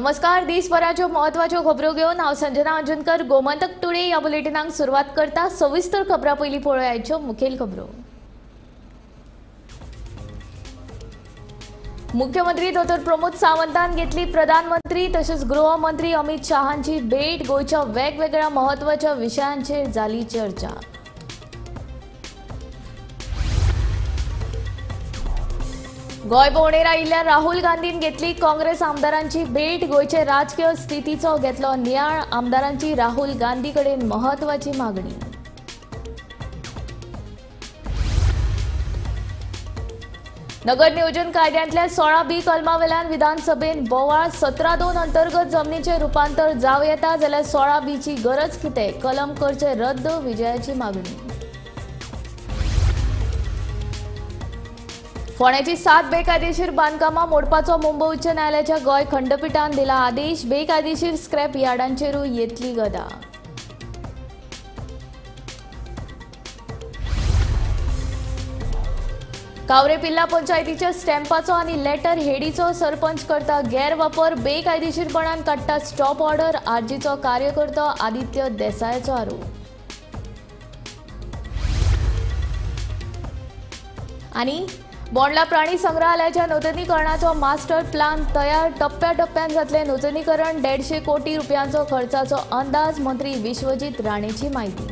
नमस्कार. दिसभराच्यो महत्वाच्यो खबरो घेऊन हांव संजना अंजुनकर. गोमंतक टुडे या बुलेटिनाक सुरवात करता. सविस्तर खबरां पयलीं पळोवया आयच्यो मुखेल खबरो. मुख्यमंत्री डॉ. प्रमोद सावंतान घेतली प्रधानमंत्री तसेच गृहमंत्री अमित शहांची भेट. गोयच्या वेगवेगळ्या महत्वाच्या विशयांचेर जाली चर्चा. गोय भोंवडेर आयिल्ल्या राहुल गांधीन घेतली काँग्रेस आमदारांची भेट. गोयचे राजकीय स्थितीचो घेतलो नियाळ. आमदारांची राहुल गांधी कडेन महत्वाची मागणी. नगर नियोजन कायद्यांतल्या 16B कलमावेल्यान विधानसभेन बोवाळ. 17(2) अंतर्गत जमनीचे रुपांतर जाव येता जाल्यार 16B ची गरज कितें? कलम करचे रद्द. विजयाची मागणी. फोंड्याची 7 बेकायदेशीर बांदकामां मोडपाचो मुंबय उच्च न्यायालयाच्या गोंय खंडपीठान दिला आदेश. बेकायदेशीर स्क्रॅप यार्डांचेरूय येतली गदा. कावरेपिल्ला पंचायतीच्या स्टॅम्पाचो आनी लेटर हेडीचो सरपंच करता गैरवापर. बेकायदेशीरपणान काडटा स्टॉप ऑर्डर. आरजीचो कार्यकर्तो आदित्य देसायाचो आरोप. आनी बोंडला प्राणी संग्रहालयाच्या नूतनीकरणाचो मास्टर प्लान तयार. टप्प्याटप्प्यान जातले नूतनीकरण. 150 कोटी रुपयांचो खर्चाचो अंदाज. मंत्री विश्वजीत राणेची माहिती.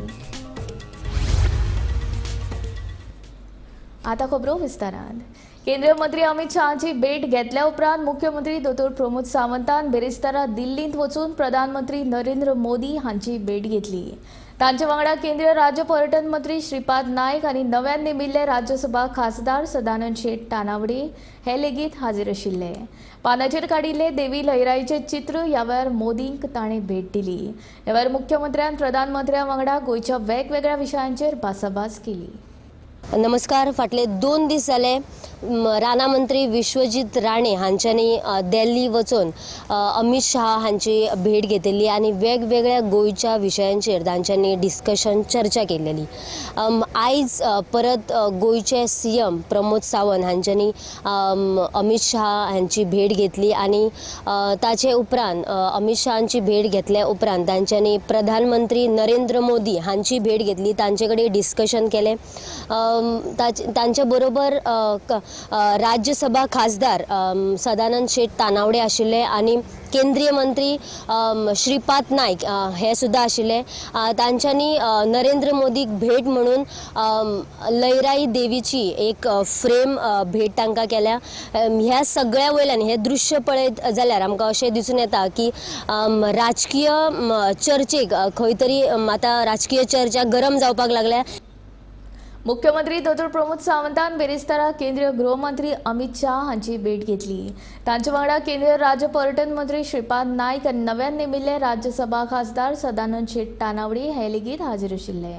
आता खबरो विस्तारान. केंद्रीय मंत्री अमित शहाची भेट घेतल्या उपरांत मुख्यमंत्री डॉ. प्रमोद सावंतान बेरेस्तारा दिल्लींत वचून प्रधानमंत्री नरेंद्र मोदी हांची भेट घेतली. तांचे वांगडा केंद्रीय राज्य पर्यटन मंत्री श्रीपाद नायक आनी नव्यान नेमिल्ले राज्यसभा खासदार सदानंद शेट तानावडे हे लेगीत हाजीर आशिल्ले. पानाचेर काडिल्ले देवी लहराईचे चित्र ह्या वेळार मोदींक ताणें भेट दिली. ह्या वेळार मुख्यमंत्र्यान प्रधानमंत्र्या वांगडा गोंयच्या वेगवेगळ्या विशयांचेर भासाभास केली. नमस्कार. फाटले 2 दीस जाले राणा मंत्री विश्वजीत राणे हांच्यांनी दिल्ली वचून अमित शहा हांची भेट घेतिल्ली आनी वेगवेगळ्या गोंयच्या विशयांचेर तांच्यांनी डिस्कशन चर्चा केलेली. आयज परत गोंयचे सीएम प्रमोद सावंत हांच्यांनी अमित शहा हांची भेट घेतली आनी ताचे उपरांत अमित शहांची भेट घेतल्या उपरांत तांच्यांनी प्रधानमंत्री नरेंद्र मोदी हांची भेट घेतली. तांचे कडेन डिस्कशन केलें. तांच्या बरोबर राज्यसभा खासदार सदानंद शेट तानावडे आशिल्ले आनी केंद्रीय मंत्री श्रीपाद नायक हे सुद्धा आशिल्ले. तांच्यांनी नरेंद्र मोदीक भेट म्हणून लयराई देवीची एक फ्रेम भेट तांकां केल्या. ह्या सगळ्या वयल्यान हे दृश्य पळयत जाल्यार आमकां अशें दिसून येता की राजकीय चर्चेक खंय तरी आतां राजकीय चर्चा गरम जावपाक लागल्या. मुख्यमंत्री डॉ. प्रमोद सावंतान बेरेस्तारा केंद्रीय गृहमंत्री अमित शाह हांची भेट घेतली. तांचे वांगडा केंद्रीय राज्य पर्यटन मंत्री श्रीपाद नायक आनी नव्यान नेमिल्ले राज्यसभा खासदार सदानंद शेट तानावडे हे लेगीत हाजीर आशिल्ले.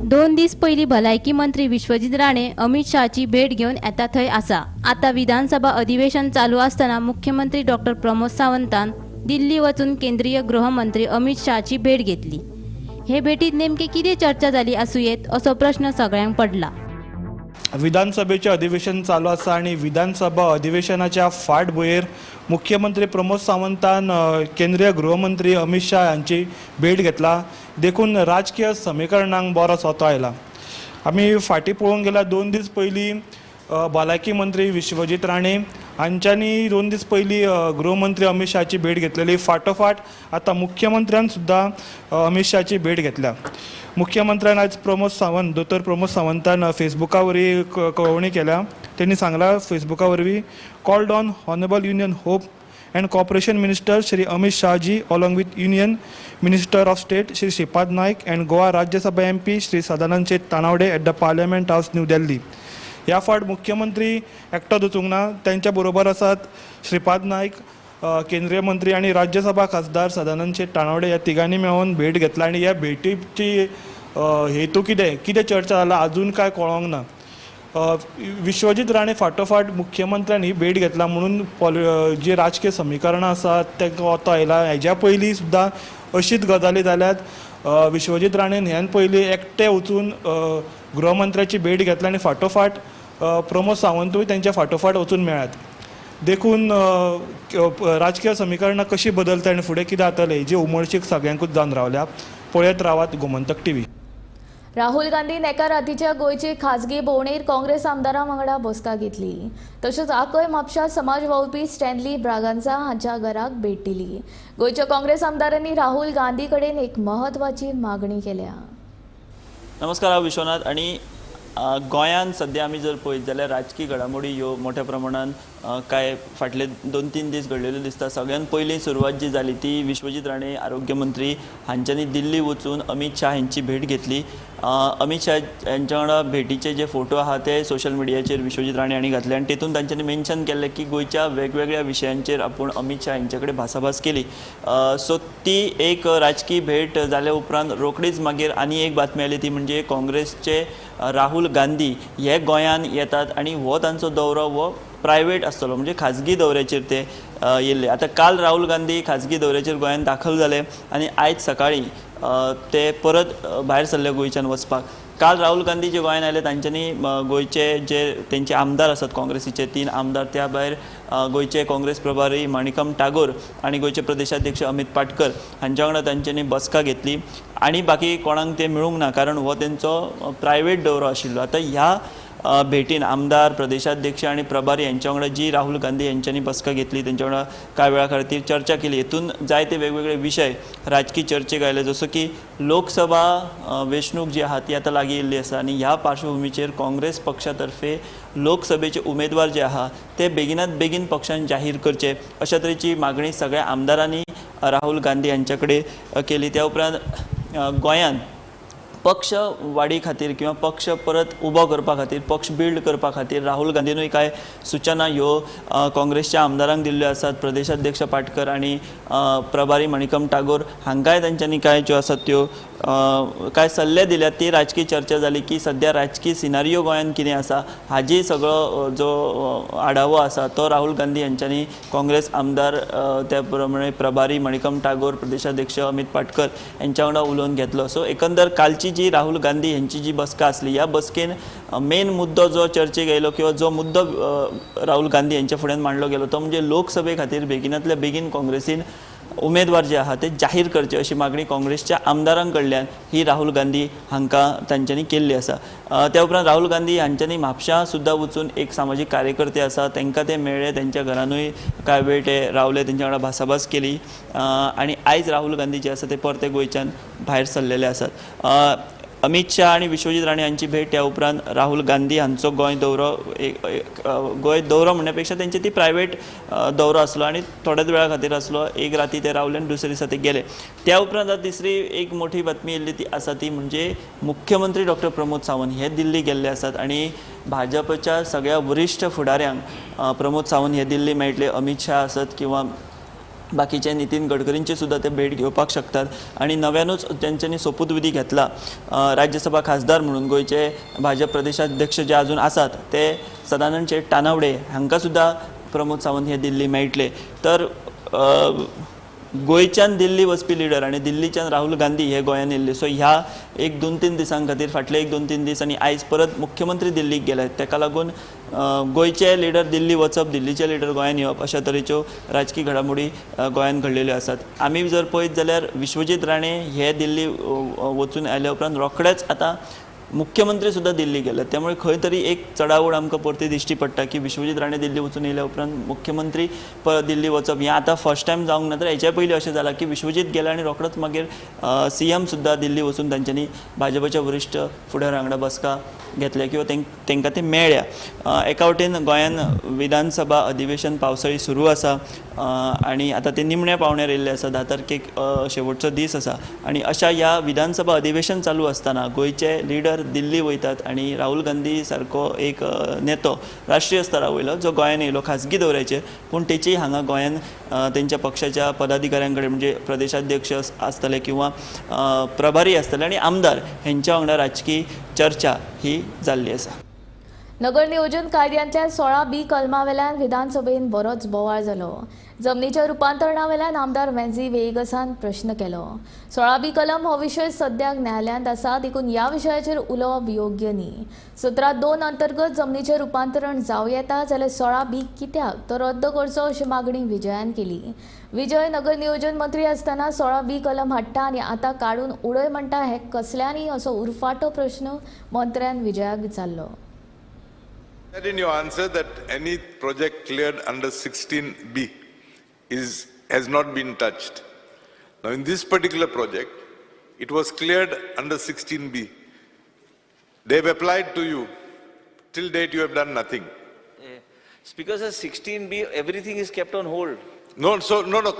दोन दीस पयलीं भलायकी मंत्री विश्वजीत राणे अमित शहाची भेट घेवन येता थंय आसा. आता विधानसभा अधिवेशन चालू आसतना मुख्यमंत्री डॉ. प्रमोद सावंतान दिल्ली वचून केंद्रीय गृहमंत्री अमित शहाची भेट घेतली. हे भेटीत नेमके कितें चर्चा जाली आसूं येत असो प्रश्न सगळ्यांक पडला. विधानसभेचे अधिवेशन चालू आसा आनी विधानसभा अधिवेशनाच्या फाटभुंयेर मुख्यमंत्री प्रमोद सावंतान केंद्रीय गृहमंत्री अमित शाह हांची भेट घेतला. देखून राजकीय समीकरणांक बरो सोतो आयला. आमी फाटीं पळोवंक गेल्यार 2 दीस पयलीं भलायकी मंत्री विश्वजीत राणे हांच्यांनी 2 दीस पयलीं गृहमंत्री अमित शाहाची भेट घेतलेली. फाटोफाट आतां मुख्यमंत्र्यान सुद्दां अमित शाहाची भेट घेतल्या. मुख्यमंत्र्यान आज डॉ. प्रमोद सावंतान फेसबुका वरवीं कळवणी केल्या. त्यांनी सांगला फेसबुका वरवीं called on honourable union home and corporation minister Shri Amit Shahji along with union minister of state Shri Shripad Naik and Goa Rajya Sabha MP Shri Sadanand Shet Tanavade at the parliament house New Delhi. ह्या फाट मुख्यमंत्री एकटो वचूंक ना. त्यांच्या बरोबर आसात श्रीपाद नायक, केंद्रीय मंत्री आणि राज्यसभा खासदार सदानंद शेट तानावडे ह्या तिगांनी मेळून भेट घेतला. आणि ह्या भेटीची हेतू कितें चर्चा जाला अजून काय कळोंक ना. विश्वजीत राणे फाटोफाट मुख्यमंत्र्यांनी भेट घेतला म्हणून जी राजकीय समीकरणां आसात तांकां ओतो आयला. हेज्या पयलीं सुद्दां अशीच गजाली जाल्यात. विश्वजीत राणेन ह्यान पयलीं एकटे वचून गृहमंत्र्याची भेट घेतला आणि फाटोफाट प्रमोद सावंतूय त्यांच्या फाटोफाट वचून मेळ्ळ्यात. देखून राजकीय समीकरणां कशी बदलता आनी फुडें कितें जातलें हेजी उमळशीक सगळ्यांकूच जावन रावल्या. पळयत रावात गोमंतक टीव्ही. राहुल गांधीन एका रातीच्या गोंयचे खाजगी भोंवडेर काँग्रेस आमदारां वांगडा बसका घेतली. तशेंच आकय म्हापशा समाज वावुरपी स्टॅनली ब्रागांझा हांच्या घराक भेट दिली. गोंयच्या काँग्रेस आमदारांनी राहुल गांधी कडेन एक म्हत्वाची मागणी केल्या. नमस्कार, हांव विश्वनाथ. आणि गोंयांत सध्या आमी जर पळयत जाल्यार राजकीय घडामोडी ह्यो मोठ्या प्रमाणान काय फाटले 2-3 दीस घडलेल्यो दिसता. सगळ्यात पयली सुरवात जी जाली ती विश्वजीत राणे आरोग्य मंत्री हांच्यांनी दिल्ली वचून अमित शाह हांची भेट घेतली. अमित शाह यांच्या वांगडा भेटीचे जे फोटो आहा ते सोशल मिडियाचेर विश्वजीत राणे हांणी घातले आनी तेतून तांच्यांनी मेन्शन केल्लें की गोंयच्या वेगवेगळ्या विशयांचेर आपूण अमित शाह हांचे कडेन भासाभास केली. सो ती एक राजकीय भेट जाल्या उपरांत रोखडीच मागीर आनी एक बातमी आयली, ती म्हणजे काँग्रेसचे राहुल गांधी हे गोंयांत येतात आणि हो तांचो दौरो हो प्रायवेट आसतलो, म्हणजे खाजगी दौऱ्याचेर ते येयल्ले. आतां काल राहुल गांधी खाजगी दौऱ्याचेर गोंयांत दाखल जाले आणि आयज सकाळी ते परत भायर सरले गोंयच्यान वचपाक. काल राहुल गांधी जे गोंयांत आयले तांच्यांनी गोंयचे जे तेंचे आमदार आसात काँग्रेसीचे 3 आमदार, त्या भायर गोंयचे काँग्रेस प्रभारी मणिकम टागोर आणि गोंयचे प्रदेशाध्यक्ष अमित पाटकर हांच्या वांगडा तांच्यांनी बसका घेतली आणि बाकी कोणाक ते मेळूंक ना, कारण हो तेंचो प्रायवेट दौरो आशिल्लो. आतां ह्या भेटीन आमदार, प्रदेशाध्यक्ष आणि प्रभारी यांच्या वांगडा जी राहुल गांधी यांच्यांनी बसका घेतली, तेंच्या वांगडा कांय वेळा खातीर चर्चा केली. हेतून जायते वेगवेगळे विशय राजकीय चर्चेक आयले, जसो की लोकसभा वेंचणूक जी आहा ती आतां लागीं येयल्ली आसा आणि ह्या पार्श्वभुमीचेर काँग्रेस पक्षा तर्फे लोकसभेचे उमेदवार जे आहा ते बेगिनात बेगीन पक्षान जाहीर करचे अशा तरेची मागणी सगळ्या आमदारांनी राहुल गांधी यांच्या कडेन केली. त्या उपरांत गोंयांत पक्ष वाडी खातीर किंवा पक्ष परत उबो करपा खातीर, पक्ष बिल्ड करपा खातीर राहुल गांधीनूय कांय सुचना ह्यो काँग्रेसच्या आमदारांक दिल्ल्यो आसात. प्रदेशाध्यक्ष पाटकर आणि प्रभारी मणिकम टागोर हांकांय तांच्यांनी कांय ज्यो आसात त्यो कांय सल्ले दिल्यात. ती राजकीय चर्चा जाली की सध्या राजकीय सिनारियो गोंयांत कितें आसा हाजी सगळो जो आढावो आसा तो राहुल गांधी हांच्यांनी काँग्रेस आमदार त्या प्रमाणे प्रभारी मणिकम टागोर, प्रदेशाध्यक्ष अमित पाटकर यांच्या वांगडा उलोवन घेतलो. सो एकंदर कालची जी राहुल गांधी यांची जी बसका आसली, ह्या बसकेन मेन मुद्दो जो चर्चेक आयलो किंवा जो मुद्दो राहुल गांधी यांच्या फुड्यान मांडलो गेलो तो म्हणजे लोकसभे खातीर बेगिनातल्या बेगीन काँग्रेसीन उमेदवार जे आहा ते जाहीर करचे अशी मागणी काँग्रेसच्या आमदारां कडल्यान ही राहुल गांधी हांकां तांच्यांनी केल्ली आसा. त्या उपरांत राहुल गांधी हांच्यांनी म्हापशां सुद्दां वचून एक सामाजीक कार्यकर्ते आसा तांकां ते मेळ्ळे, तेंच्या घरानूय कांय वेळ ते रावले, तेंच्या वांगडा भासाभास केली आणि आयज राहुल गांधी जे आसा ते परते गोंयच्यान भायर सरलेले आसात. अमित शाह आणि विश्वजीत राणे हांची भेट, त्या उपरांत राहुल गांधी हांचो गोंय दौरो, गोंय दौरो म्हणण्यापेक्षा तेंची ती प्रायवेट दौरो आसलो आणि थोड्याच वेळा खातीर आसलो. एक राती ते रावले आनी दुसरे दिसा ते गेले. त्या उपरांत तिसरी एक मोठी बातमी येयल्ली ती आसा ती म्हणजे मुख्यमंत्री डॉक्टर प्रमोद सावंत हे दिल्ली गेल्ले आसात आणि भाजपच्या सगळ्या वरिश्ठ फुडाऱ्यांक प्रमोद सावंत हे दिल्ली मेळटले. अमित शाह आसत किंवा बाकीचे नितीन गडकरींची सुद्धा ते भेट घेवपाक शकतात आणि नव्यानूच त्यांच्यांनी सोपूतविधी घेतला राज्यसभा खासदार म्हणून गोंयचे भाजप प्रदेशाध्यक्ष जे अजून आसात ते सदानंद शेट तानावडे हांकां सुद्धा प्रमोद सावंत हे दिल्ली मेळटले. तर गोंयच्यान दिल्ली वचपी लिडर आणि दिल्लीच्यान राहुल गांधी हे गोंयांत येयल्ले. सो ह्या 1-2-3 दिसां खातीर फाटले 1-2-3 दीस आणि आयज परत मुख्यमंत्री दिल्लीक गेल्यात, ताका लागून गोंयचे लिडर दिल्ली वचप, दिल्लीचे लिडर गोंयांत येवप अशा तरेच्यो राजकीय घडामोडी गोंयांत घडलेल्यो आसात. आमी जर पळयत जाल्यार विश्वजीत राणे हे दिल्ली वचून आयल्या उपरांत रोखडेच आतां मुख्यमंत्री सुद्धा दिल्ली गेल्यात. त्यामुळे खंय तरी एक चढावड आमकां परती दिश्टी पडटा की विश्वजीत राणे दिल्ली वचून येयल्या उपरांत मुख्यमंत्री दिल्ली वचप हें आतां फर्स्ट टायम जावंक ना. तर हेच्या पयलीं अशें जालां की विश्वजीत गेला आनी रोखडोच मागीर CM सुद्धा दिल्ली वचून तांच्यांनी भाजपच्या वरिश्ठ फुडाऱ्यां वांगडा बसका घेतल्या किंवा तांकां ते मेळ्ळ्या. एका वटेन गोंयांत विधानसभा अधिवेशन पावसाळी सुरू आसा आणि आतां ते निमण्या पावण्यार येयल्ले आसा. 10 तारखेक शेवटचो दीस आसा आणि अशा ह्या विधानसभा अधिवेशन चालू आसतना गोंयचे लिडर दिल्ली वयतात आणि राहुल गांधी सारको एक नेतो राष्ट्रीय स्तरा वयलो जो गोंयांत येयलो खाजगी दौऱ्याचेर, पूण तेची हांगा गोंयांत तेंच्या पक्षाच्या पदाधिकाऱ्यां कडेन म्हणजे प्रदेशाध्यक्ष आसतले किंवा प्रभारी आसतले आणि आमदार हेंच्या वांगडा राजकीय चर्चा ही जाल्ली आसा. नगर नियोजन कायद्यांतल्या 16B कलमावेल्यान विधानसभेन बरोच बोवाळ जालो. जमनीच्या रुपांतरणा वेल्यान आमदार वेंजी वेगसान प्रश्न केलो. 16B कलम हो विशय सद्याक न्यायालयांत आसा, देखून ह्या विशयाचेर उलोवप योग्य न्ही. सतरा 2 अंतर्गत जमनीचें रुपांतरण जावं येता जाल्यार 16B कित्याक तो रद्द करचो अशी मागणी विजयान केली. विजय नगर नियोजन मंत्री आसतना 16B कलम हाडटा आनी आतां काडून उडय म्हणटा हे कसल्यांनी असो उरफाटो प्रश्न मंत्र्यान विजयाक विचारलो. Said in your answer that any project cleared under 16B has not been touched. Now in this particular project, it was cleared under 16B. They've applied to you. Till date you have done nothing. Speaker says 16B, everything is kept on hold. No,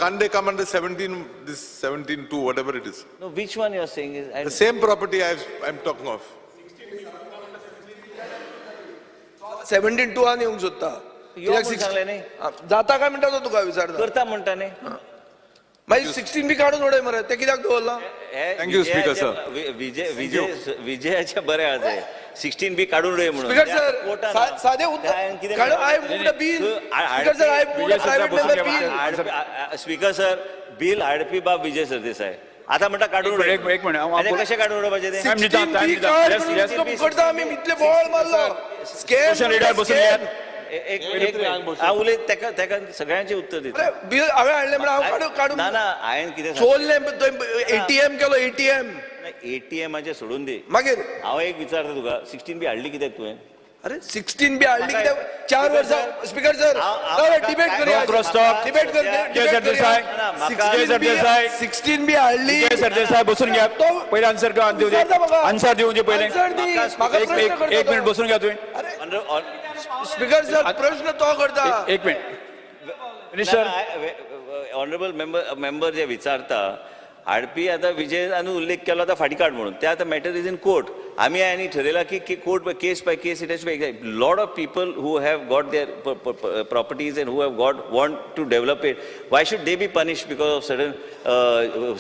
can't they come under 17(2), whatever it is? No, which one you are saying is? The same property I'm talking of. 17(2) आणि येऊंक सोदता यो म्हणून सांगलें न्ही. जाता काय म्हणटा तो तुका विचारता करता म्हणटा न्ही. मागीर 16B काडून उडय मरे ते कित्याक दवरला. Thank you, Speaker, sir. विजयाच्या बरें आहा ते 16B काडून उडय म्हणून. स्पीकर सर सादे उत्तर काडून I moved a bill. Speaker sir I moved a private member bill. Speaker sir bill हाडपी बाब विजय सरदेसाय. आता म्हणटा काडून उडय. एक मिनिट कशें काडून उडोवपाचें ते? 16B काड म्हणून करता आमी इतले बोवाळ मारलो. स्कॅम हांव उलयत तेका सगळ्यांचे उत्तर दिता. बिल हांवें हाडलें म्हणून हांव काडून ना हांवें कितें चोरलें ATM केलो ATM. ATMाचे सोडून दी. मागीर हांव एक विचारता तुका 16B हाडली कित्याक तुवें? अरे 16B हाडली कित्याक 4 वर्सां. स्पीकर सर डिबेट करूया. डिबेट सरदेसाय 16B हाडली. सरदेसाय बसून घ्या. पहिले आन्सर देऊन दे पहिले. एक मिनिट बसून घ्या तुम्ही. स्पीकर सर प्रश्न तो करता. एक मिनिट मिनिस्टर. ऑनरेबल मेंबर जे विचारता हाडपी आता विजयान उल्लेख केला आता फाटी काड म्हणून ते आता मॅटर इज इन कोर्ट. आम्ही आनी ठरयला की court case by case it has be lot of people who have got their properties and who have got want to develop it. Why should they be punished because of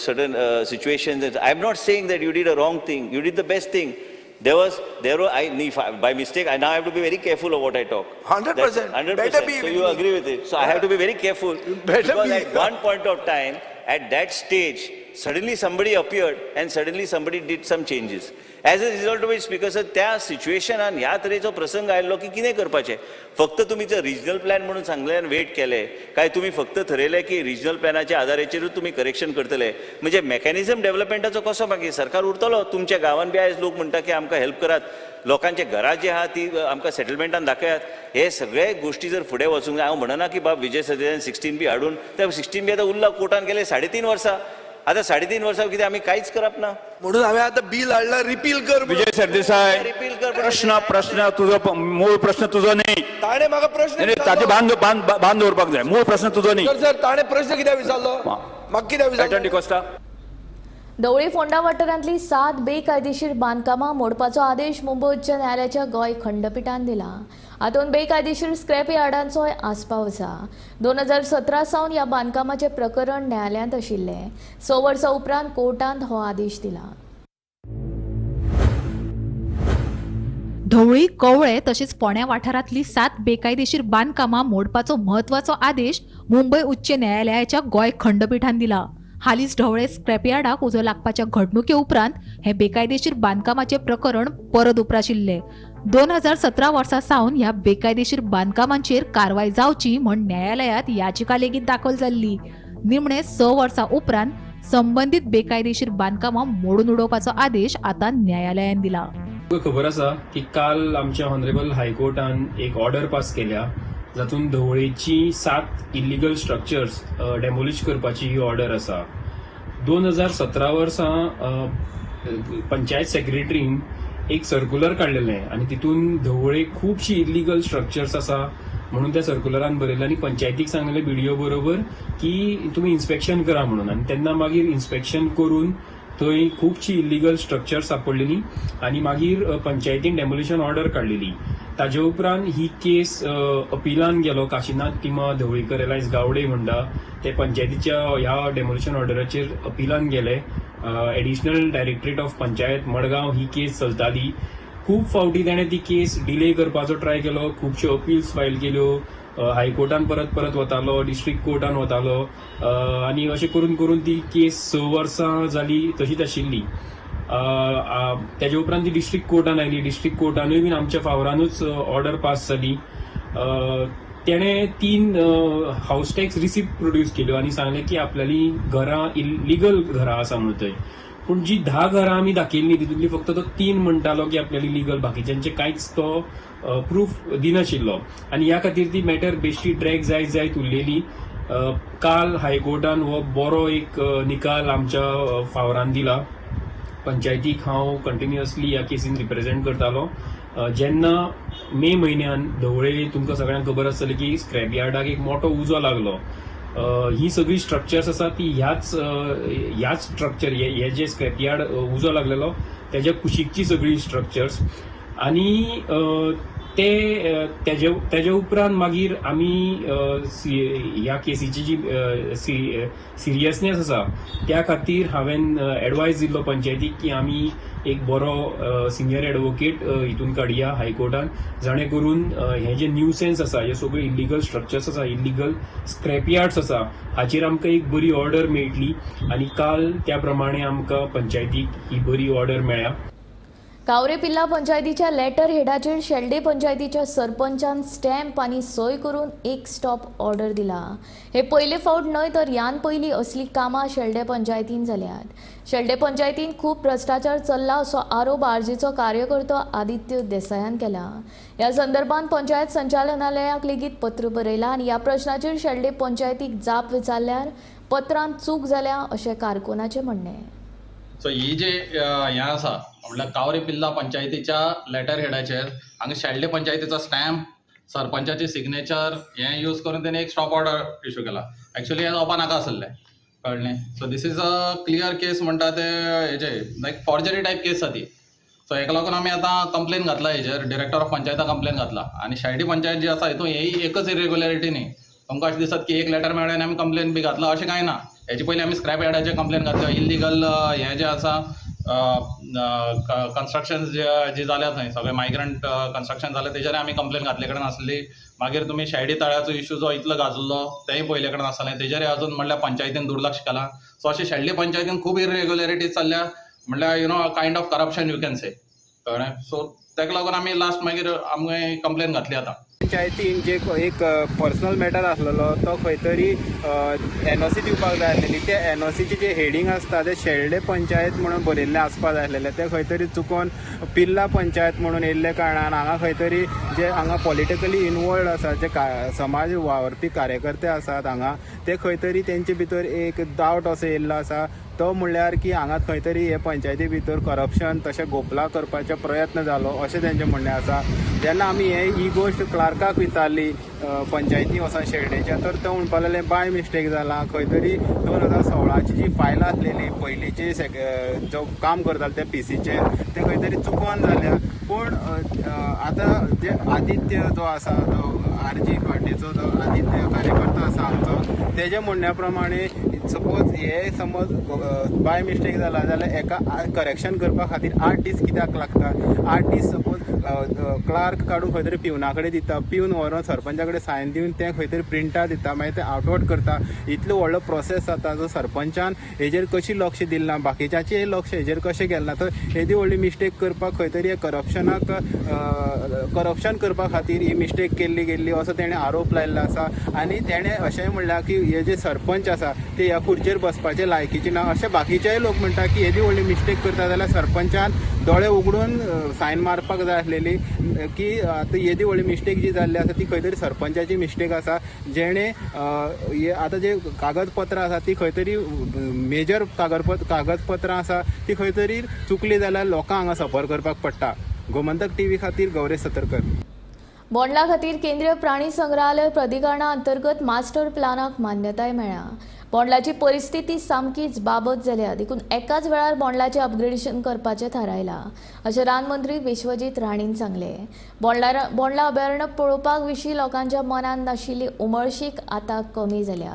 sudden situations. I am not saying that you did a wrong thing. You did the best thing. There was by mistake. I now have to be very careful of what I talk. 100%. 100%. So you agree with it. So I have to be very careful because at one point of time, at that stage, suddenly somebody appeared and suddenly somebody did some changes. As a result of which, Speaker sir, त्या सिच्युएशनान ह्या तरेचो प्रसंग आयल्लो की कितें करपाचें. फक्त तुमी जर रिजनल प्लॅन म्हणून सांगले आनी वेट केले काय तुम्ही फक्त ठरयलें की रिजनल प्लॅनाच्या आदाराचेरूच तुमी करेक्शन करतले. म्हणजे मेकॅनिझम डेव्हलपमेंटाचो कसो मागीर सरकार उरतलो. तुमच्या गांवांत बी आयज लोक म्हणटा की आमकां हेल्प करात. लोकांचे घरां जी आहा ती आमकां सेटलमेंटान दाखयात. हे सगळे गोष्टी जर फुडें वचूंक जाय. हांव म्हणना की बाब विजय सरदेसायन 16B हाडून त्या 16B आतां उरला कोर्टान गेले 3.5 वर्सां. आता 3.5 वर्सां कितें आमी कांयच करप ना म्हणून हांवें आतां बिल हाडला रिपील कर. विजय सरदेसाय रिपील कर. प्रश्न तुजो मूळ प्रश्न तुजो न्ही. ताणें म्हाका प्रश्न ताचे बांद दवरपाक जाय. मूळ प्रश्न तुजो न्ही. सर ताणें प्रश्न कित्याक विचारलो. म्हाका कित्याक विचारलो. कोस्ता धवळी फोंडा वाठारांतली 7 बेकायदेशीर बांदकामां मोडपाचो आदेश मुंबय उच्च न्यायालयाच्या गोंय खंडपीठान दिला. हातूंत बेकायदेशीर स्क्रॅप यार्डांचोय आस्पाव आसा. 2017 सावन ह्या बांदकामाचें प्रकरण न्यायालयांत आशिल्लें. 6 वर्सां उपरांत कोर्टान हो आदेश दिला. धवळी कवळे तसेच फोंड्या वाठारांतली 7 बेकायदेशीर बांदकामां मोडपाचो म्हत्वाचो आदेश मुंबय उच्च न्यायालयाच्या गोंय खंडपीठान दिला. हालींच ढवळे स्क्रॅपयार्डाक उजो लागपाच्या घडणुके उपरांत हे बेकायदेशीर बांदकामाचे प्रकरण परत उप्राशिल्ले. 2017 वर्सा सावन ह्या बेकायदेशीर बांदकामांचेर कारवाय जावची म्हण न्यायालयात याचिका लेगीत दाखल जाल्ली. निमणे 6 वर्सां उपरांत संबंधित बेकायदेशीर बांदकामां मोडून उडोवपाचो आदेश आता न्यायालयान दिला. तुका खबर आसा की काल आमच्या ऑनरेबल हायकोर्टान एक ऑर्डर पास केल्या जातून धवळेची 7 इलिगल स्ट्रक्चर्स डेमोलिश करपाची ही ऑर्डर आसा. 2017 वर्सा पंचायत सेक्रेटरीन एक सर्क्युलर काडलेलें आनी तितून धवळे खुबशी इलिगल स्ट्रक्चर्स आसा म्हणून त्या सर्क्युलरान बरयलें आनी पंचायतीक सांगलें BDO बरोबर की तुमी इन्स्पेक्शन करा म्हणून. आनी तेन्ना मागीर इन्स्पेक्शन करून थंय खुबशी इलिगल स्ट्रक्चर्स सांपडलेलीं आनी मागीर पंचायतीन डेमोलिशन ऑर्डर काडलेली. ताजे उपरांत ही केस अपिलान गेलो. काशीनाथ टिमा धवळीकर एलायन्स गावडे म्हणटा ते पंचायतीच्या ह्या डेमोलिशन ऑर्डराचेर अपिलान गेले. Additional directorate of panchayat Madgaon ही केस चलताली खूब फावटी ताणें ती केस डिले करपाचो ट्राय केलो, खुबश्यो अपिल्स फायल केल्यो, हायकोर्टान परत परत वतालो, डिस्ट्रिक्ट कोर्टान वतालो, आनी अशें करून करून ती केस 6 वर्सां जाली तशीच आशिल्ली. तेजे उपरांत ती डिस्ट्रिक्ट कोर्टान आयली. डिस्ट्रिक्ट कोर्टानूय बीन आमच्या फावरानूच ऑर्डर पास जाली. तेणें 3 हाऊस टॅक्स रिसिप्ट प्रोड्यूस केल्यो आनी सांगलें की आपल्याली घरां इलिगल घरां आसा म्हणून थंय. पूण जी 10 घरां आमी दाखयल्ली तितूंतली फक्त तो 3 म्हणटालो की आपल्याली लिगल, बाकीच्यांचे कांयच तो प्रूफ दिनाशिल्लो. आनी ह्या खातीर ती मॅटर बेश्टी ड्रॅग जायत उरलेली. काल हायकोर्टान हो बरो एक निकाल आमच्या फावरान दिला. पंचायतीक हांव कंटिन्युअसली ह्या केसीन रिप्रेझेंट करतालो. जेन्ना मे म्हयन्यान धवळे तुमकां सगळ्यांक खबर आसतली की स्क्रॅप यार्डाक एक मोठो उजो लागलो. ही सगळी स्ट्रक्चर्स आसा ती ह्याच स्ट्रक्चर हे जे स्क्रॅप यार्ड उजो लागलेलो तेज्या कुशीकची सगळी स्ट्रक्चर्स. आनी तेजे उपरांत मागीर आमी ह्या केसीची जी सिरियसनेस आसा त्या खातीर हांवें एडवायज दिल्लो पंचायतीक की आमी एक बरो सिनियर एडवोकेट हितून काडया हायकोर्टान, जाणे करून हे जे न्यूसेन्स आसा, हे सगळे इलिगल स्ट्रक्चर्स आसा, इलिगल स्क्रॅप यार्ड्स आसा, हाचेर आमकां एक बरी ऑर्डर मेळटली. आनी काल त्या प्रमाणे आमकां पंचायतीक ही बरी ऑर्डर मेळ्ळ्या. कावरेपिल्ला पंचायतीच्या लेटर हेडाचेर शेल्डे पंचायतीच्या सरपंचान स्टॅम्प आनी सय करून एक स्टॉप ऑर्डर दिला. हे पयले फावट न्हय तर ह्यान पयलीं असली कामां शेल्डे पंचायतीन जाल्यात. शेल्डे पंचायतीन खूब भ्रष्टाचार चल्ला असो आरोप आरजीचो कार्यकर्तो आदित्य देसायान केला. ह्या संदर्भात पंचायत संचालनालयाक लेगीत पत्र बरयला आनी ह्या प्रश्नाचेर शेल्डे पंचायतीक जाप विचारल्यार पत्रांत चूक जाल्या अशें कारकुनाचें म्हणणें. सो ही जे हें आसा म्हणल्यार कावरेपिल्ला पंचायतीच्या लेटर हेडाचेर हांगा शेल्डे पंचायतीचो स्टॅम्प, सरपंचाची सिग्नेचर हें यूज करून तेणें एक स्टॉप ऑर्डर इश्यू केला. एक्चुअली हें जावपा नाका आसलें, कळ्ळें. So this is a clear case म्हणटा ते हेजे लायक फॉर्जरी टायप केस आसा ती. सो हेका लागून आमी आतां कंप्लेन घातला हेजेर, डिरेक्टर ऑफ पंचायता कंप्लेन घातला. आनी शेल्डे पंचायत जी आसा हितून हेय एकच इरेग्युलॅरिटी न्ही. तुमकां अशें दिसत की एक लेटर मेळ्ळें आनी आमी कंप्लेन बी घातला, अशें कांय ना. हेजे पयलीं आमी स्क्रॅप यार्डाचेर कंप्लेन घातल्यो. इलिगल हें जें आसा कन्स्ट्रक्शन जे जाल्या थंय सगळे मायग्रंट कन्स्ट्रक्शन जालें तेजेर आमी कंप्लेन घातले कडेन आसली. मागीर तुमी शेळडी तळ्याचो इश्यू जो इतलो गाजल्लो तेंय पयले कडेन आसलें, तेजेर अजून म्हणल्यार पंचायतीन दुर्लक्ष केलां. सो अशें शेल्डे पंचायतीन खूब इरेग्युलॅरिटीज चल्ल्या, म्हणल्यार kind of corruption you can say, कळ्ळें. सो ताका लागून आमी लास्ट मागीर आमगे कंप्लेन घातली आतां. पंचायतीन जे एक पर्सनल मॅटर आसलेलो तो खंय तरी NOC दिवपाक जाय आसलेली. ते NOCचे जे हेडींग आसता ते शेल्डे पंचायत म्हणून बरयल्लें आसपाक जाय आसलेलें. ते खंय तरी चुकोन पिल्ला पंचायत म्हणून येयल्ले कारणान हांगा खंय तरी जे हांगा पॉलिटिकली इनवॉल्ड आसा, जे समाज वावरपी कार्यकर्ते आसात हांगा, ते खंय तरी तेंचे भितर एक डावट असो येयल्लो आसा. तो म्हणल्यार की हांगा खंय तरी हे पंचायती भितर करप्शन तशें घोपला करपाचो प्रयत्न जालो अशें तेंचें म्हणणें आसा. जेन्ना आमी ही गोश्ट क्लार्काक विचारली पंचायती वचोन शेल्डेच्या, तर तो म्हणपाक लागलें बाय मिस्टेक जाला. खंय तरी 2016ची जी फायल आसलेली पयलींची जो काम करताले त्या PCचेर ते खंय तरी चुकोन जाल्या. पूण आतां जे आदित्य जो आसा तो RG पार्टीचो जो आदित्य कार्यकर्तो आसा आमचो, तेजे म्हणण्या प्रमाणे सपोज हे समज बाय मिस्टेक जाला जाल्यार एका करेक्शन करपा खातीर 8 दीस कित्याक लागतात. 8 दीस सपोज क्लार्क काडून खंय तरी पिवना कडेन दिता, पिवन व्हरून सरपंचा कडेन सायन दिवन तें खंय तरी प्रिंटार दिता, मागीर तें आउटवर्ड करता. इतलो व्हडलो प्रोसेस जाता जो सरपंचान हेजेर कशी लक्ष दिलें ना, बाकीच्याचें लक्ष हेजेर कशें गेलें ना. तर येदी व्हडली मिस्टेक करपाक खंय तरी करप्शन करपा खातीर ही मिस्टेक केल्ली असो तेणें आरोप लायिल्लो आसा. आनी तेणें अशेंय म्हणलां की हे जे सरपंच आसा ते ह्या खुर्चेर बसपाचे लायकीचे ना. अशें बाकीचेय लोक म्हणटा की येदी व्हडली मिस्टेक करता जाल्यार सरपंचान दोळे उगडून सायन मारपाक जाय आसलेली. की आतां येदी व्हडली मिस्टेक जी जाल्ली आसा ती खंय तरी सरपंचाची मिस्टेक आसा. जेणें आतां जे कागदपत्रां आसा ती खंय तरी मेजर कागदपत्रां आसा ती खंय तरी चुकली जाल्यार लोकांक हांगा सफर करपाक पडटा. गोमंतक TV खातीर गौरेश सतरकर. बोंडला खातीर केंद्रीय प्राणी संग्रहालय प्राधिकरणा अंतर्गत मास्टर प्लानाक मान्यताय मेळ्ळ्या. बोंडलाची परिस्थिती सामकीच बाबत जाल्या देखून एकाच वेळार बोंडलाचें अपग्रेडेशन करपाचें थारायलां अशें रानमंत्री विश्वजीत राणेन सांगलें. बोंडला अभयारण्य पळोवपाक विशीं लोकांच्या मनांत नाशिल्ली उमळशीक आतां कमी जाल्या.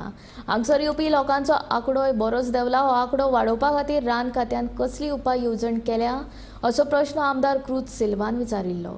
हांगसर येवपी लोकांचो आंकडोय बरोच देंवला. हो आंकडो वाडोवपा खातीर रान खात्यान कसली उपाय येवजण केल्या असो प्रश्न आमदार क्रूज सिल्वान विचारिल्लो.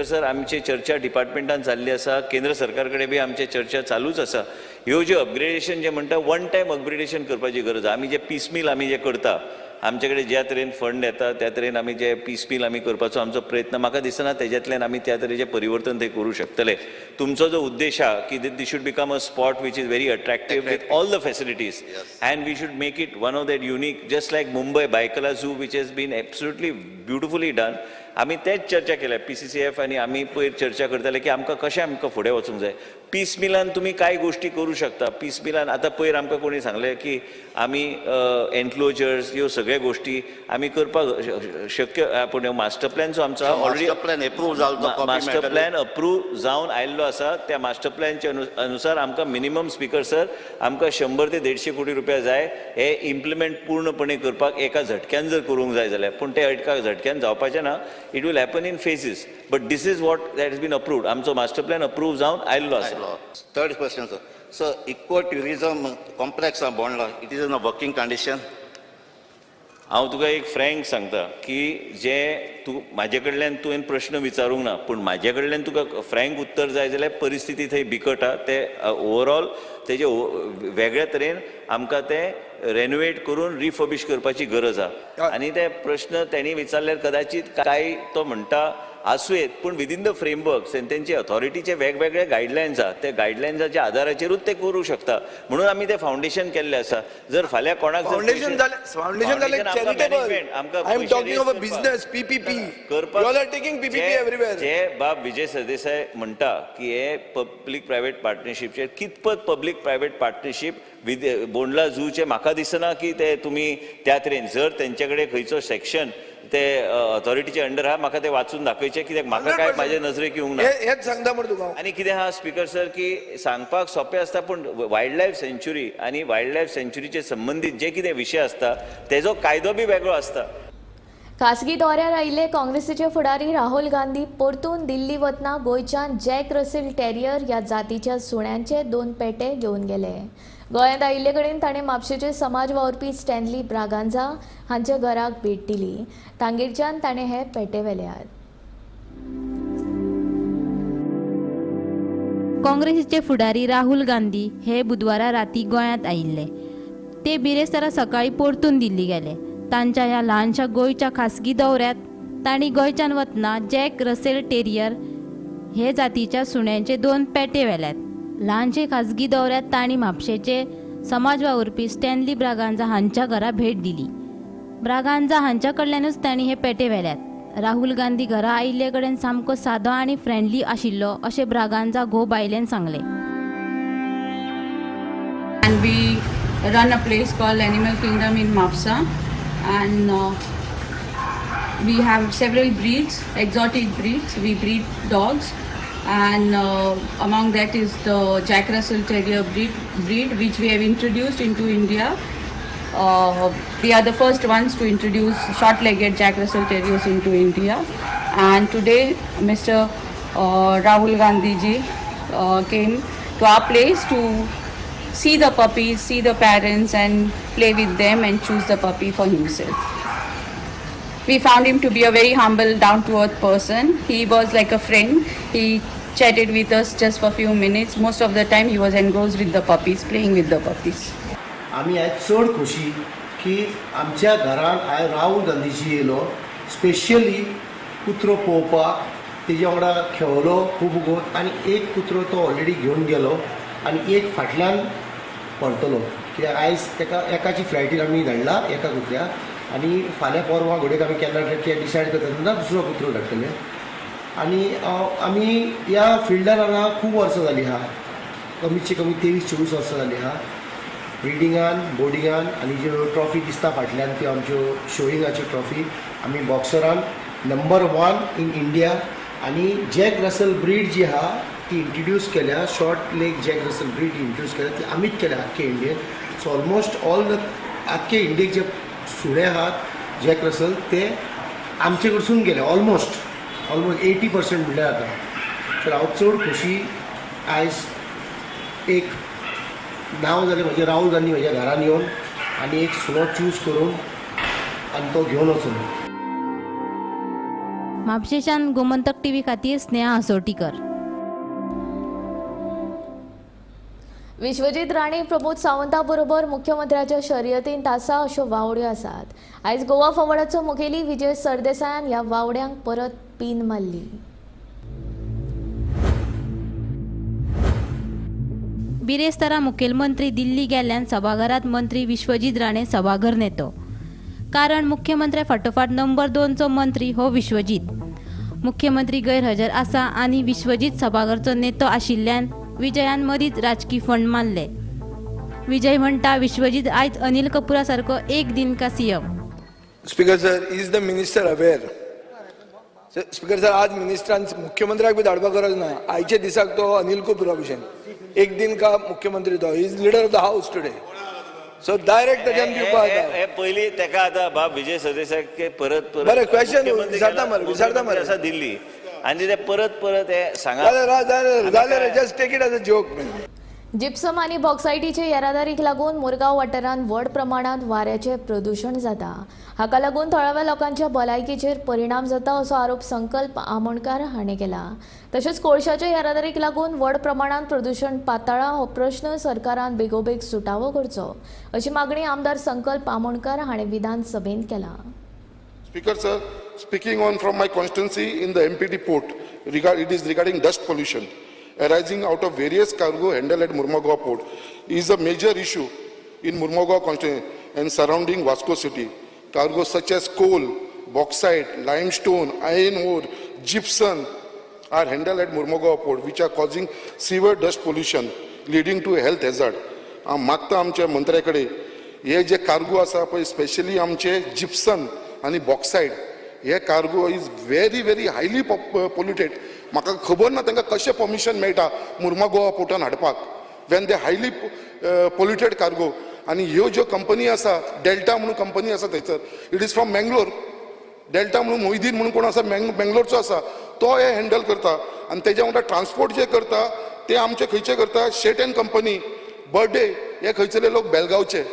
सर आमची चर्चा डिपार्टमेंटान चालली आसा, केंद्र सरकार कडेन बी आमची चर्चा चालूच आसा. ह्यो ज्यो अपग्रेडेशन जे म्हणटा वन टायम अपग्रेडेशन करपाची गरज आहा. आमी जे पीसमील आमी जे करता, आमचे कडेन ज्या तरेन फंड येता त्या तरेन आमी जे पीसमील आमी करपाचो आमचो प्रयत्न, म्हाका दिसना तेज्यातल्यान आमी त्या तरेचें परिवर्तन थंय करूं शकतले. तुमचो जो उद्देश आहा की this should become a spot which is very attractive with all the facilities and we should make it one of that unique, just like Mumbai Byculla zoo which has been absolutely beautifully done. आमी तेच चर्चा केल्या PCCF आनी आमी पयर चर्चा करताले की आमकां फुडें वचूंक जाय. पीस मिलान तुमी कांय गोश्टी करूं शकता. पीस मिलान आतां पयर आमकां कोणी सांगलें की आमी एनक्लोजर्स ह्यो सगळ्यो गोश्टी आमी करपाक शक्य, पूण मास्टर प्लॅन जो आमचो ऑलरेडी मास्टर प्लॅन अप्रूव जावन आयिल्लो आसा. त्या मास्टर प्लॅनच्या अनुसार आमकां मिनिमम स्पीकर सर आमकां 100 ते 150 कोटी रुपया जाय हे इम्प्लिमेंट पूर्णपणे करपाक एका झटक्यान जर करूंक जाय जाल्यार. पूण ते एका झटक्यान जावपाचें ना. It will happen in phases, but this is what that has been approved. आमचो मास्टर प्लॅन अप्रूव जावन आयिल्लो आसा. Third question, sir. So, eco tourism complex on Bondla, it is in a working condition. हांव तुका एक frank सांगता की जे तूं म्हाजे कडल्यान तुवें प्रश्न विचारूंक ना, पूण म्हाजे कडल्यान तुका फ्रँक उत्तर जाय जाल्यार परिस्थिती थंय बिकट आहा. ते ओवरऑल तेजे वेगळ्या तरेन आमकां ते रेनोवेट करून रिफर्बिश करपाची गरज आहा. आनी ते प्रश्न तेणी विचारल्यार कदाचित काय तो म्हणटा आसूं येत, पूण विदीन द फ्रेमवर्क्स आनी तेंचे अथॉरिटीचे वेगवेगळे गायडलायन्स आहा. ते गायडलायन्साच्या आदाराचेरूच ते करूं शकता. म्हणून आमी ते फावंडेशन केल्लें आसा. जर फाल्यां कोणाक फावंडेशन जालें charitable. I am talking of a business PPP. You all are taking PPP everywhere. जे बाब विजय सरदेसाय म्हणटा की हे पब्लीक प्रायवेट पार्टनरशिपचे कितपत पब्लीक प्रायवेट पार्टनरशिप बोंडला झूचे म्हाका दिसना की ते तुमी त्या तरेन जर तेंचे कडेन खंयचो सेक्शन ते अथॉरिटीचे अंडर आहा म्हाका ते वाचून दाखयचे, कित्याक म्हाका काय म्हाजे नजरेक येवंक ना. हेच सांगता मरे तुका. आनी कितें आहा स्पीकर सर की सांगपाक सोंपें आसता, पूण वायल्ड लायफ सँच्युरी आनी वायल्ड लायफ सँच्युरीचे संबंदीत जे कितें विशय आसता तेजो कायदो बी वेगळो आसता. खासगी दौऱ्यार आयिल्ले काँग्रेसीचे फुडारी राहुल गांधी परतून दिल्ली वतना गोंयच्यान जॅक रसेल टेरियर ह्या जातीच्या सुण्यांचे 2 पेटे घेवन गेले. गोंयांत आयिल्ले कडेन ताणें म्हापशेचे समाज वावुरपी स्टॅनली ब्रागांझा हांच्या घराक भेट दिली. तांगेरच्यान ताणें हे पेटे व्हेल्यात. काँग्रेसीचे फुडारी राहुल गांधी हे बुधवारा राती गोंयांत आयिल्ले. ते बिरेस्तारा सकाळी परतून दिल्ली गेले. तांच्या ह्या ल्हानशा गोंयच्या खासगी दौऱ्यात तांणी गोंयच्यान वतना जॅक रसेल टेरियर हे जातीच्या सुण्यांचे 2 पेटे व्हेल्यात. ल्हानशे खासगी दौऱ्यात तांणी म्हापशेचे समाज वावुरपी स्टॅनली ब्रागांझा हांच्या घरा भेट दिली. ब्रागांझा हांच्या कडल्यानूच तांणी हे पेटे व्हेल्यात. राहुल गांधी घरा आयिल्ले कडेन सामको सादो आनी फ्रेंडली आशिल्लो अशें ब्रागांझा घोव बायलेन सांगलें. And we run a place called Animal Kingdom in Mapsa, and we have several breeds, exotic breeds. We breed dogs, and among that is the Jack Russell Terrier breed which we have introduced into India. We are the first ones to introduce short-legged Jack Russell Terriers into India, and today Mr. Rahul Gandhi ji came to our place to see the puppies, see the parents and play with them and choose the puppy for himself. We found him to be a very humble, down-to-earth person. He was like a friend. He chatted with us just for a few minutes. Most of the time he was engrossed with the puppies, playing with the puppies. आम्ही आज चड खुशी की आमच्या घरान आयज राहुल गांधीजी येयलो. Specially कुत्रो पळोवपाक, तेजे वांगडा खेळलो खूब गोत, आनी एक कुत्रो तो ऑलरेडी घेवन गेलो आनी एक फाटल्यान परतलो. कित्याक आयज तेका एकाची फ्लायटीर आमी धाडला एका कुत्र्याक, आनी फाल्यां परवां घोडेक आमी केन्ना ते डिसायड करता तेन्ना दुसरो कुत्रो धाडटले. आनी आमी ह्या फिल्डार हांगा खूब वर्सां जालीं आहा, कमीचे कमी 23-24 वर्सां जालीं आहा. ब्रिडिंगान, बोर्डिंगान, आनी ज्यो ट्रॉफी दिसता फाटल्यान त्यो आमच्यो शोईंगाच्यो ट्रॉफी आमी बॉक्सरान नंबर 1 इन इंडिया. आनी जॅक रसल ब्रीड जी आहा ती इंट्रोड्यूस केल्या, short leg jack Russell breed introduce केल्या, ती आमीच केल्या आख्खे इंडियेन. सो ऑलमोस्ट ऑल द आख्खे इंडियेक जे सुणे आहात जॅक रसल ते आमचे कडसून गेले ऑलमोस्ट 80% म्हणल्यार जाता. तर हांव चड खोशी आयज एक नांव जालें म्हजें राहुल गांधी म्हज्या घरान येवन आनी एक सुणो चूज करून आनी तो घेवन वचून. म्हापशेच्यान गोमंतक टीव्ही खातीर स्नेहा असोटीकर. विश्वजीत राणे प्रमोद सावंता बरोबर मुख्यमंत्र्याच्या शर्यतीन तासा अश्यो वावड्यो आसात. आयज गोवा फॉवर्डाचो मुखेली विजय सरदेसायान ह्या वावड्यांक परत पीन मारली. बिरेस्तारा मुखेलमंत्री दिल्ली गेल्ल्यान सभाघरात मंत्री विश्वजीत राणे सभाघर नेतो. कारण मुख्यमंत्री फाटोफाट नंबर 2 चो मंत्री हो विश्वजीत. मुख्यमंत्री गैरहजर आसा आनी विश्वजीत सभाघरचो नेतो आशिल्ल्यान विजयान मदींच राजकी फंड मारले. विजय म्हणटा विश्वजीत आयज अनिल कपुरा सारको एक दिन का CM. Speaker sir, is the minister aware? Speaker sir, आज मिनिस्टरान मुख्यमंत्र्याक बी धाडपाक गरज ना. आयचे दिसाक तो अनिल कपुरा भशेन एक दिन का मुख्यमंत्री तो is leader of the house today. So direct त्याच्यान दिवपाक हे पयली तेका आतां बाब विजय सरदेसाय परत बरें क्वेश्चन विचारता मरे आसा दिल्ली आनी ते परत हे सांगा जाल्यार just take it as a joke. Gypsum आनी बॉक्सायटीचे येरादारीक लागून मुरगांव वाठारांत व्हड प्रमाणांत वाऱ्याचें प्रदूषण जाता. हाका लागून थळाव्या लोकांच्या भलायकेचेर परिणाम जाता असो आरोप संकल्प आमोणकार हाणें केला. तशेंच कोळशाच्या येरादारीक लागून व्हड प्रमाणांत प्रदूषण पाताळा हो प्रश्न सरकारान बेगोबेग सुटावो करचो अशी मागणी आमदार संकल्प आमोणकार हाणें विधानसभेंत केला. Speaker sir, speaking on from my constituency in the MPD port, it is regarding dust pollution arising out of various cargo handled at Murmagaon port is a major issue in Murmagaon constituency and surrounding Vasco city. Cargo such as coal, bauxite, limestone, iron ore, gypsum are handled at Murmagaon port which are causing severe dust pollution leading to a health hazard. मागता आमच्या मंत्र्या कडेन हे जे cargo आसा पळय specially आमचे Gipson आनी bauxite हे cargo is very highly polluted. म्हाका खबर ना तांकां कशें परमिशन मेळटा मुर्मागोवा पोर्टान हाडपाक when they highly polluted cargo. आनी ह्यो ज्यो कंपनी आसा डेल्टा म्हणून कंपनी आसा थंयसर it is from Mangalore. Delta म्हणून मोहिदीन म्हणून कोण आसा बँगलोरचो आसा तो हे हँडल करता आनी तेज्या वांगडा ट्रान्सपोर्ट जे करता ते आमचे खंयचे करता शेट एंड कंपनी बर्थडे हे खंयचले लोक बेलगांवचे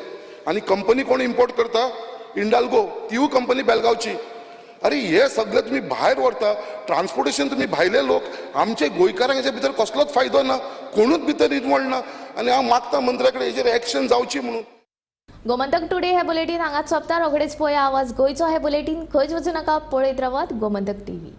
आनी कंपनी कोण इम्पोर्ट करता इंडाल्गो तीवूय कंपनी बेलगांवची. अरे हे सगळे तुम्ही भायर व्हरता ट्रान्सपोर्टेशन तुम्ही भायले लोक आमचे गोंयकारांक हेच्या भितर कसलोच फायदो ना कोणूच भितर इन्वॉल्व ना आनी हांव मागता मंत्र्या कडेन हेजेर एक्शन जावची म्हणून. गोमंतक टुडे हे बुलेटीन हांगाच सोंपता. रोखडेच पळया आवाज गोंयचो. हे बुलेटीन खंयच वचूं नाका, पळयत रावात गोमंतक टीव्ही.